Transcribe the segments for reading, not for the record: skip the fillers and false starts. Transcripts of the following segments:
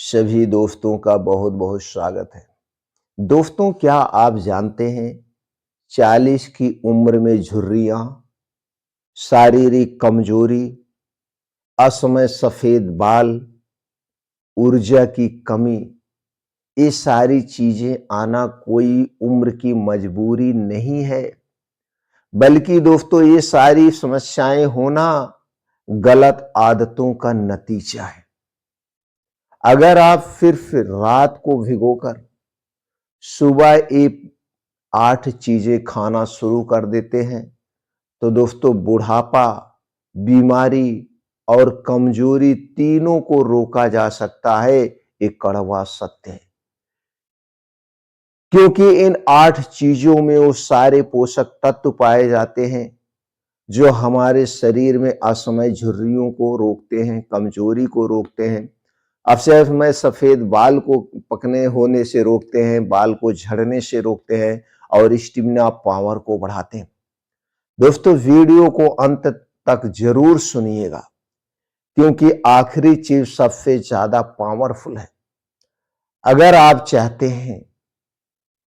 सभी दोस्तों का बहुत बहुत स्वागत है। दोस्तों, क्या आप जानते हैं 40 की उम्र में झुर्रियां, शारीरिक कमजोरी, असमय सफेद बाल, ऊर्जा की कमी, ये सारी चीजें आना कोई उम्र की मजबूरी नहीं है, बल्कि दोस्तों ये सारी समस्याएं होना गलत आदतों का नतीजा है। अगर आप फिर रात को भिगोकर सुबह एक 8 चीजें खाना शुरू कर देते हैं तो दोस्तों बुढ़ापा, बीमारी और कमजोरी तीनों को रोका जा सकता है। एक कड़वा सत्य है, क्योंकि इन 8 चीजों में वो सारे पोषक तत्व पाए जाते हैं जो हमारे शरीर में असमय झुर्रियों को रोकते हैं, कमजोरी को रोकते हैं, असमय सफेद बाल को पकने होने से रोकते हैं, बाल को झड़ने से रोकते हैं और स्टेमिना पावर को बढ़ाते हैं। दोस्तों, वीडियो को अंत तक जरूर सुनिएगा, क्योंकि आखिरी चीज सबसे ज्यादा पावरफुल है। अगर आप चाहते हैं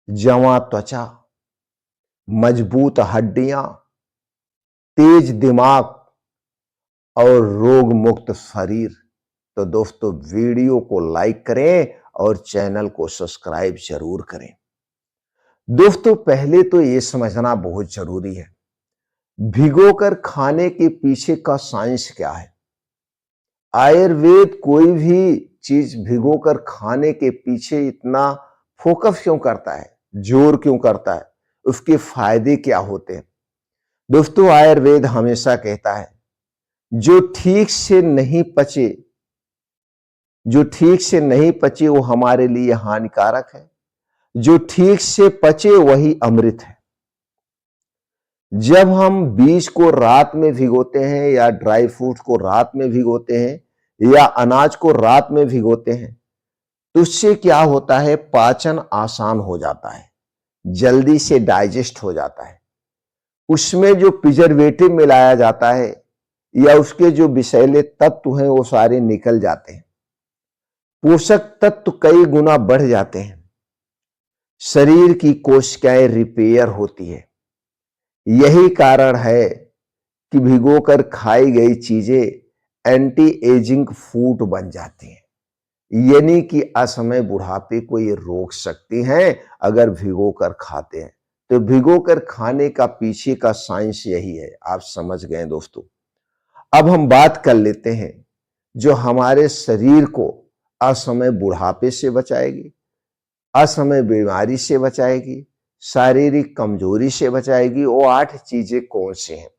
जवां त्वचा, मजबूत हड्डियां, तेज दिमाग और रोग मुक्त शरीर, तो दोस्तों वीडियो को लाइक करें और चैनल को सब्सक्राइब जरूर करें। दोस्तों, पहले तो ये समझना बहुत जरूरी है, भिगोकर खाने के पीछे का साइंस क्या है। आयुर्वेद कोई भी चीज भिगोकर खाने के पीछे इतना फोकस क्यों करता है, जोर क्यों करता है, उसके फायदे क्या होते हैं। दोस्तों, आयुर्वेद हमेशा कहता है जो ठीक से नहीं पचे वो हमारे लिए हानिकारक है, जो ठीक से पचे वही अमृत है। जब हम बीज को रात में भिगोते हैं या ड्राई फ्रूट को रात में भिगोते हैं या अनाज को रात में भिगोते हैं तो उससे क्या होता है, पाचन आसान हो जाता है, जल्दी से डाइजेस्ट हो जाता है। उसमें जो प्रिजर्वेटिव मिलाया जाता है या उसके जो विषैले तत्व हैं वो सारे निकल जाते हैं, पोषक तत्व कई गुना बढ़ जाते हैं, शरीर की कोशिकाएं रिपेयर होती है। यही कारण है कि भिगोकर खाई गई चीजें एंटी एजिंग फूड बन जाती हैं, यानी कि असमय बुढ़ापे को ये रोक सकती हैं अगर भिगोकर खाते हैं। तो भिगोकर खाने का पीछे का साइंस यही है, आप समझ गए दोस्तों। अब हम बात कर लेते हैं जो हमारे शरीर को असमय बुढ़ापे से बचाएगी, असमय बीमारी से बचाएगी, शारीरिक कमजोरी से बचाएगी। वो 8 चीजें कौन सी हैं,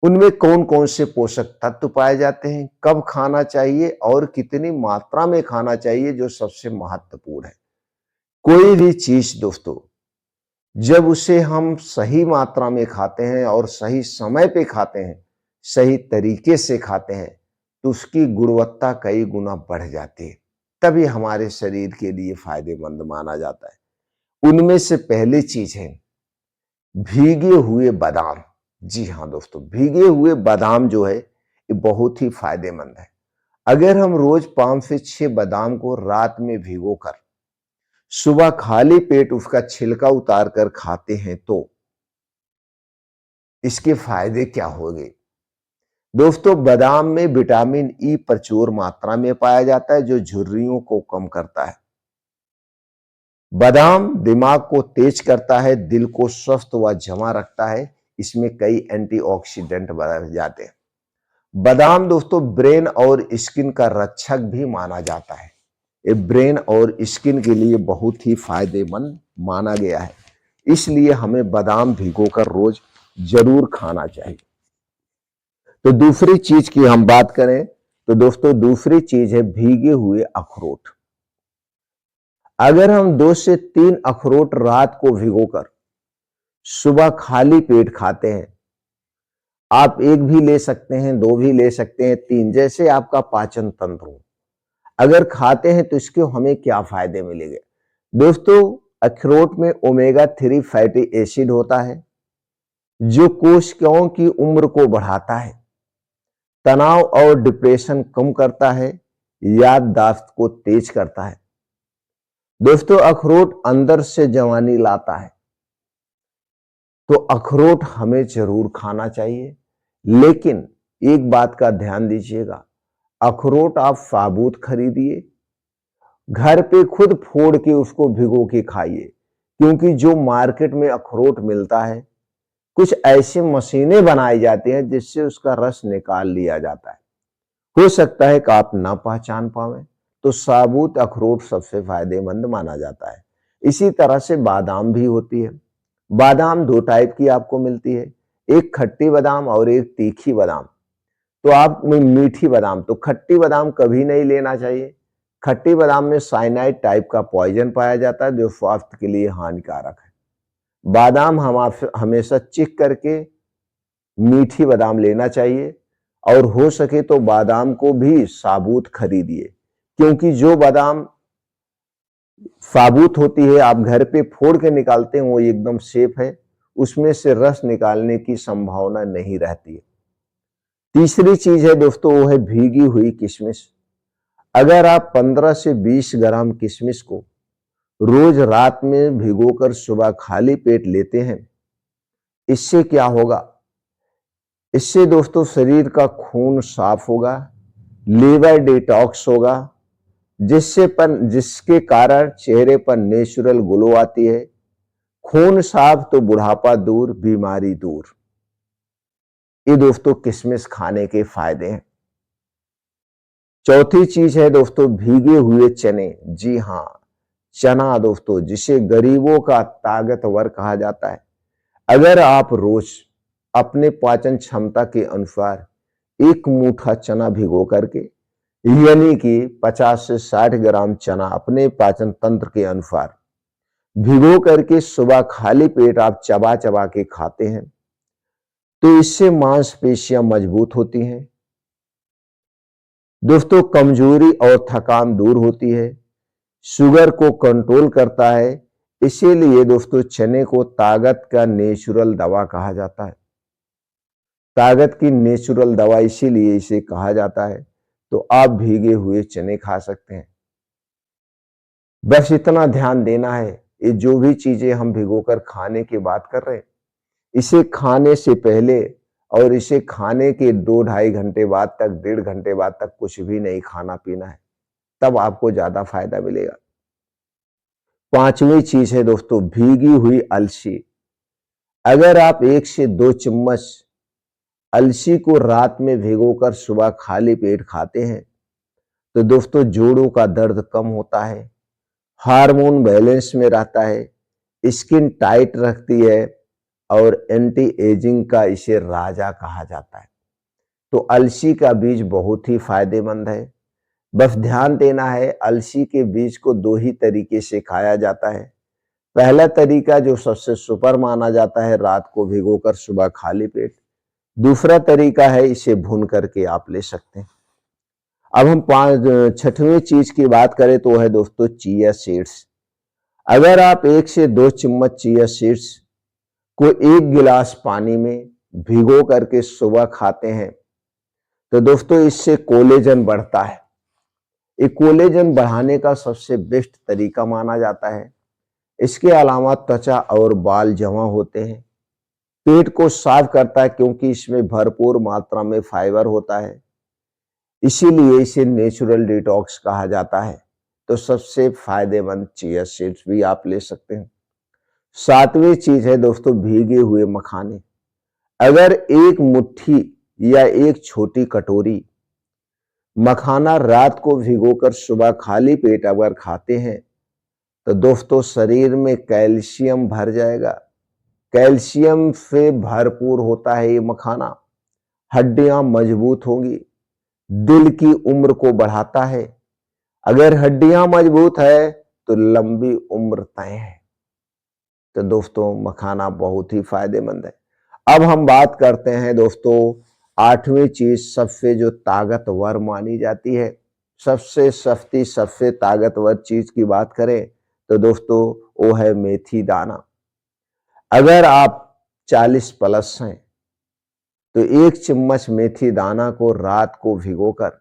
उनमें कौन कौन से पोषक तत्व पाए जाते हैं, कब खाना चाहिए और कितनी मात्रा में खाना चाहिए, जो सबसे महत्वपूर्ण है। कोई भी चीज दोस्तों जब उसे हम सही मात्रा में खाते हैं और सही समय पे खाते हैं, सही तरीके से खाते हैं, तो उसकी गुणवत्ता कई गुना बढ़ जाती है, तभी हमारे शरीर के लिए फायदेमंद माना जाता है। उनमें से पहली चीज है भीगे हुए बादाम। जी हाँ दोस्तों, भीगे हुए बादाम जो है ये बहुत ही फायदेमंद है। अगर हम रोज 5 से 6 बादाम को रात में भिगोकर सुबह खाली पेट उसका छिलका उतार कर खाते हैं तो इसके फायदे क्या होंगे। दोस्तों, बादाम में विटामिन ई प्रचुर मात्रा में पाया जाता है जो झुर्रियों को कम करता है। बादाम दिमाग को तेज करता है, दिल को स्वस्थ व जमा रखता है, इसमें कई एंटीऑक्सीडेंट बढ़ जाते हैं। बादाम दोस्तों ब्रेन और स्किन का रक्षक भी माना जाता है, ये ब्रेन और स्किन के लिए बहुत ही फायदेमंद माना गया है, इसलिए हमें बादाम भिगोकर रोज जरूर खाना चाहिए। तो दूसरी चीज की हम बात करें तो दोस्तों दूसरी चीज है भीगे हुए अखरोट। अगर हम 2 से 3 अखरोट रात को भिगोकर सुबह खाली पेट खाते हैं, आप 1 भी ले सकते हैं, 2 भी ले सकते हैं, 3, जैसे आपका पाचन तंत्र हो, अगर खाते हैं तो इसके हमें क्या फायदे मिलेंगे। दोस्तों, अखरोट में ओमेगा 3 फैटी एसिड होता है जो कोशिकाओं की उम्र को बढ़ाता है, तनाव और डिप्रेशन कम करता है, याददाश्त को तेज करता है। दोस्तों, अखरोट अंदर से जवानी लाता है, तो अखरोट हमें जरूर खाना चाहिए। लेकिन एक बात का ध्यान दीजिएगा, अखरोट आप साबुत खरीदिए, घर पे खुद फोड़ के उसको भिगो के खाइए। क्योंकि जो मार्केट में अखरोट मिलता है, कुछ ऐसी मशीनें बनाई जाती हैं जिससे उसका रस निकाल लिया जाता है। हो सकता है कि आप ना पहचान पावें, तो साबुत अखरोट सबसे फायदेमंद माना जाता है। इसी तरह से बादाम भी होती है। बादाम दो टाइप की आपको मिलती है, एक खट्टी बादाम और एक तीखी बादाम। तो आप मीठी बादाम, तो खट्टी बादाम कभी नहीं लेना चाहिए। खट्टी बादाम में साइनाइड टाइप का पॉइजन पाया जाता है जो स्वास्थ्य के लिए हानिकारक है। बादाम हम हमेशा चेक करके मीठी बादाम लेना चाहिए, और हो सके तो बादाम को भी साबुत खरीदिए। क्योंकि जो बादाम साबुत होती है, आप घर पे फोड़ के निकालते हैं, वो एकदम सेफ है, उसमें से रस निकालने की संभावना नहीं रहती है। तीसरी चीज है दोस्तों, वो है भीगी हुई किशमिश। अगर आप 15 से 20 ग्राम किशमिश को रोज रात में भिगोकर सुबह खाली पेट लेते हैं, इससे क्या होगा? इससे दोस्तों शरीर का खून साफ होगा, लीवर डिटॉक्स होगा, जिसके कारण चेहरे पर नेचुरल ग्लो आती है। खून साफ तो बुढ़ापा दूर, बीमारी दूर। ये दोस्तों किशमिश खाने के फायदे हैं। चौथी चीज है दोस्तों, भीगे हुए चने। जी हां, चना दोस्तों, जिसे गरीबों का ताकतवर कहा जाता है। अगर आप रोज अपने पाचन क्षमता के अनुसार एक मुट्ठा चना भिगो करके, यानी कि 50 से 60 ग्राम चना अपने पाचन तंत्र के अनुसार भिगो करके सुबह खाली पेट आप चबा चबा के खाते हैं, तो इससे मांसपेशियां मजबूत होती हैं दोस्तों, कमजोरी और थकान दूर होती है, शुगर को कंट्रोल करता है। इसीलिए दोस्तों चने को ताकत का नेचुरल दवा कहा जाता है। ताकत की नेचुरल दवा इसीलिए इसे कहा जाता है। तो आप भीगे हुए चने खा सकते हैं। बस इतना ध्यान देना है, ये जो भी चीजें हम भिगोकर खाने की बात कर रहे हैं, इसे खाने से पहले और इसे खाने के 2-2.5 घंटे बाद तक, 1.5 घंटे बाद तक कुछ भी नहीं खाना पीना है, तब आपको ज्यादा फायदा मिलेगा। पांचवी चीज है दोस्तों, भीगी हुई अलसी। अगर आप 1 से 2 चम्मच अलसी को रात में भिगोकर सुबह खाली पेट खाते हैं, तो दोस्तों जोड़ों का दर्द कम होता है, हार्मोन बैलेंस में रहता है, स्किन टाइट रखती है, और एंटी एजिंग का इसे राजा कहा जाता है। तो अलसी का बीज बहुत ही फायदेमंद है। बस ध्यान देना है, अलसी के बीज को 2 ही तरीके से खाया जाता है। पहला तरीका जो सबसे सुपर माना जाता है, रात को भिगोकर सुबह खाली पेट। दूसरा तरीका है इसे भून करके आप ले सकते हैं। अब हम छठवीं चीज की बात करें तो है दोस्तों चिया सीड्स। अगर आप 1 से 2 चम्मच चिया सीड्स को 1 गिलास पानी में भिगो करके सुबह खाते हैं, तो दोस्तों इससे कोलेजन बढ़ता है। ये कोलेजन बढ़ाने का सबसे बेस्ट तरीका माना जाता है। इसके अलावा त्वचा और बाल जमा होते हैं, पेट को साफ करता है क्योंकि इसमें भरपूर मात्रा में फाइबर होता है, इसीलिए इसे नेचुरल डिटॉक्स कहा जाता है। तो सबसे फायदेमंद चिया सीड्स भी आप ले सकते हैं। सातवीं चीज है दोस्तों भीगे हुए मखाने। अगर 1 मुट्ठी या 1 छोटी कटोरी मखाना रात को भिगोकर सुबह खाली पेट अगर खाते हैं, तो दोस्तों शरीर में कैल्शियम भर जाएगा। कैल्शियम से भरपूर होता है ये मखाना, हड्डियां मजबूत होंगी, दिल की उम्र को बढ़ाता है। अगर हड्डियां मजबूत है तो लंबी उम्र तय है। तो दोस्तों मखाना बहुत ही फायदेमंद है। अब हम बात करते हैं दोस्तों 8वीं चीज, सबसे जो ताकतवर मानी जाती है, सबसे सस्ती, सबसे ताकतवर चीज की बात करें तो दोस्तों वो है मेथी दाना। अगर आप 40 प्लस हैं, तो 1 चम्मच मेथी दाना को रात को भिगोकर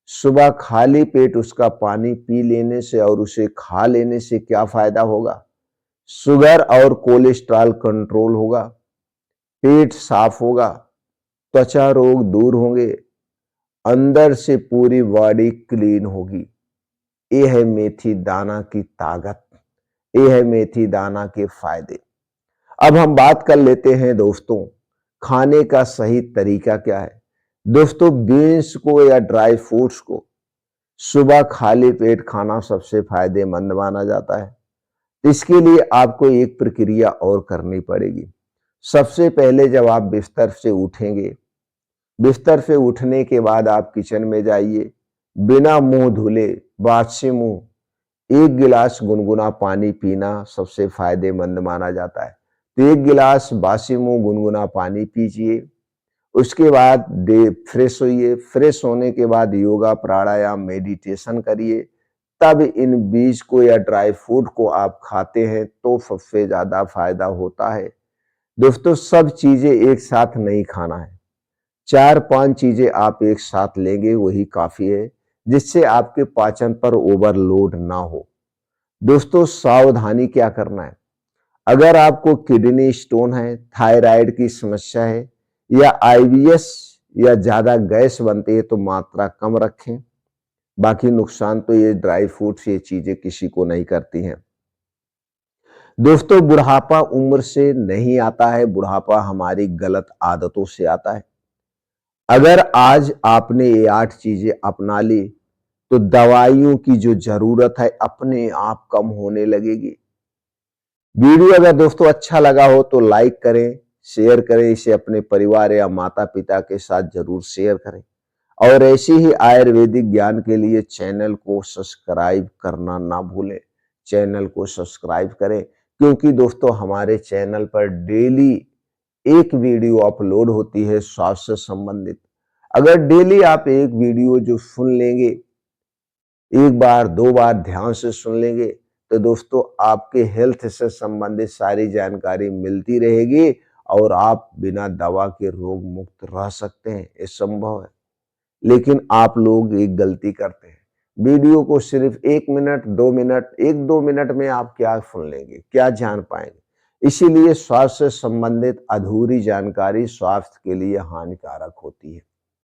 सुबह खाली पेट उसका पानी पी लेने से और उसे खा लेने से क्या फायदा होगा? शुगर और कोलेस्ट्रॉल कंट्रोल होगा, पेट साफ होगा, त्वचा रोग दूर होंगे, अंदर से पूरी बॉडी क्लीन होगी। ये है मेथी दाना की ताकत, ये है मेथी दाना के फायदे। अब हम बात कर लेते हैं दोस्तों, खाने का सही तरीका क्या है। दोस्तों, बीन्स को या ड्राई फ्रूट्स को सुबह खाली पेट खाना सबसे फायदेमंद माना जाता है। इसके लिए आपको एक प्रक्रिया और करनी पड़ेगी। सबसे पहले जब आप बिस्तर से उठेंगे, बिस्तर से उठने के बाद आप किचन में जाइए, बिना मुंह धुले बासी मुंह 1 गिलास गुनगुना पानी पीना सबसे फायदेमंद माना जाता है। तो 1 गिलास बासी मुंह गुनगुना पानी पीजिए। उसके बाद फ्रेश होइए, फ्रेश होने के बाद योगा प्राणायाम मेडिटेशन करिए। तब इन बीज को या ड्राई फ्रूट को आप खाते हैं तो सबसे ज्यादा फायदा होता है। दोस्तों, सब चीजें एक साथ नहीं खाना है, 4-5 चीजें आप एक साथ लेंगे वही काफी है, जिससे आपके पाचन पर ओवरलोड ना हो। दोस्तों, सावधानी क्या करना है। अगर आपको किडनी स्टोन है, थायराइड की समस्या है या आईबीएस या ज्यादा गैस बनती है तो मात्रा कम रखें। बाकी नुकसान तो ये ड्राई फ्रूट्स ये चीजें किसी को नहीं करती हैं। दोस्तों, बुढ़ापा उम्र से नहीं आता है, बुढ़ापा हमारी गलत आदतों से आता है। अगर आज आपने ये 8 चीजें अपना ली तो दवाइयों की जो जरूरत है अपने आप कम होने लगेगी। वीडियो अगर दोस्तों अच्छा लगा हो तो लाइक करें, शेयर करें, इसे अपने परिवार या माता पिता के साथ जरूर शेयर करें और ऐसी ही आयुर्वेदिक ज्ञान के लिए चैनल को सब्सक्राइब करना ना भूलें। चैनल को सब्सक्राइब करें क्योंकि दोस्तों हमारे चैनल पर डेली एक वीडियो अपलोड होती है स्वास्थ्य से संबंधित। अगर डेली आप एक वीडियो जो सुन लेंगे, एक बार 2 बार ध्यान से सुन लेंगे तो दोस्तों आपके हेल्थ से संबंधित सारी जानकारी मिलती रहेगी और आप बिना दवा के रोग मुक्त रह सकते हैं। ये संभव है। लेकिन आप लोग एक गलती करते हैं, वीडियो को सिर्फ 1 मिनट 2 मिनट 1-2 मिनट में आप क्या सुन लेंगे, क्या जान पाएंगे। इसीलिए स्वास्थ्य से संबंधित अधूरी जानकारी स्वास्थ्य के लिए हानिकारक होती है।